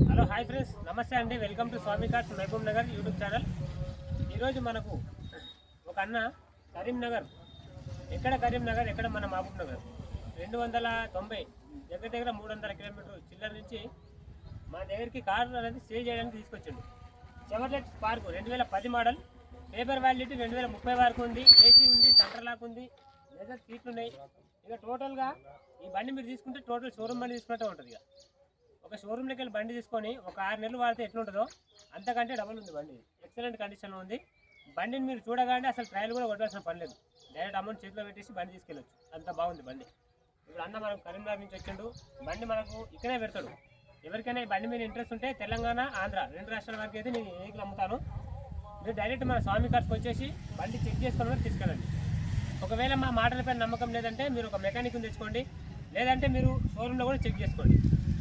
Hello hi friends, నమస్తే అండి. Welcome to Swami cars Mahabub Nagar YouTube channel. ఈరోజు మనకు ఒక అన్న కరీంనగర్, ఎక్కడ కరీంనగర్ ఎక్కడ మన మహబూబ్ నగర్ 290 దగ్గర 300 కిలోమీటర్ చిల్లర నుంచి మన దగ్గరికి కార్ అనేది సేల్ చేయడానికి తీసుకొచ్చిండు. Chevrolet spark 2010 model, paper validity 2030 వరకు ఉంది. ఏసీ ఉంది, సెంటర్ లాక్ ఉంది, లెదర్ సీట్లు ఉన్నాయి. ఇక టోటల్గా ఈ బండి మీరు తీసుకుంటే టోటల్ షోరూమ్ బండి తీసుకున్నట్టే ఉంటుంది. ఇక ఒక షోరూమ్లోకి వెళ్ళి బండి తీసుకొని ఒక 6 నెలలు వాడితే ఎట్లుంటుందో అంతకంటే డబల్ ఉంది. బండి ఎక్సలెంట్ కండిషన్లో ఉంది. బండిని మీరు చూడగానే అసలు ట్రయల్ కూడా కొట్టాల్సిన పని లేదు. డైరెక్ట్ అమౌంట్ చేతిలో పెట్టేసి బండి తీసుకెళ్ళొచ్చు, అంత బాగుంది బండి. ఇప్పుడు అన్న మనకు కరీంనగర్ నుంచి వచ్చిండు. బండి మనకు ఇక్కడే పెడతాడు. ఎవరికైనా ఈ బండి మీద ఇంట్రెస్ట్ ఉంటే తెలంగాణ, ఆంధ్ర 2 రాష్ట్రాల వరకు అయితే నేను వెహికల్ అమ్ముతాను. మీరు డైరెక్ట్ మన స్వామి కార్స్కి వచ్చేసి బండి చెక్ చేసుకుని తీసుకెళ్ళండి. ఒకవేళ మా మాటలపైన నమ్మకం లేదంటే మీరు ఒక మెకానిక్ని తెచ్చుకోండి, లేదంటే మీరు షోరూంలో కూడా చెక్ చేసుకోండి.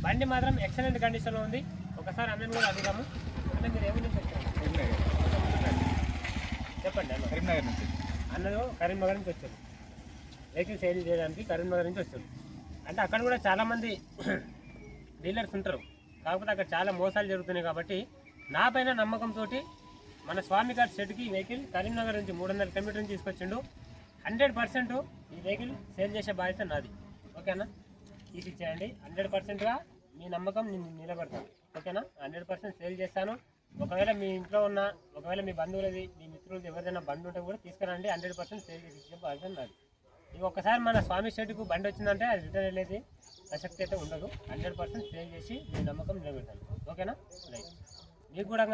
బండి మాత్రం ఎక్సలెంట్ కండిషన్లో ఉంది. ఒకసారి అన్నని కూడా అడుగుదాము. అంటే మీరు ఏమి నుంచి వచ్చారు? చెప్పండి అన్న. కరీంనగర్ నుంచి. అన్నలు కరీంనగర్ నుంచి వచ్చారు, వెహికల్ సేల్ చేయడానికి కరీంనగర్ నుంచి వచ్చారు. అంటే అక్కడ కూడా చాలామంది డీలర్స్ ఉంటారు, కాకపోతే అక్కడ చాలా మోసాలు జరుగుతున్నాయి. కాబట్టి నా పైన నమ్మకంతో మన స్వామి కార్స్ షెడ్కి వెహికల్ కరీంనగర్ నుంచి 300 కిలోమీటర్ నుంచి తీసుకొచ్చిండు. 100% ఈ వెహికల్ సేల్ చేసే బాధ్యత నాది. ఓకేనా? తీసి ఇచ్చేయండి. 100%గా మీ నమ్మకం నేను నిలబెడతాను. ఓకేనా? 100% సేల్ చేస్తాను. ఒకవేళ మీ ఇంట్లో ఉన్న, ఒకవేళ మీ బంధువులది, మీ మిత్రులది ఎవరిదైనా బండి ఉంటే కూడా తీసుకురండి. 100% సేల్ చేసి ఇచ్చే బాధ్యత నాది. ఇక ఒక్కసారి మన స్వామి షెడ్కు బండి వచ్చిందంటే అది రిటర్న్ వెళ్ళేది ప్రసక్తి అయితే ఉండదు. 100% సేల్ చేసి మీ నమ్మకం నిలబెడతాను. ఓకేనా? రైట్. మీకు కూడా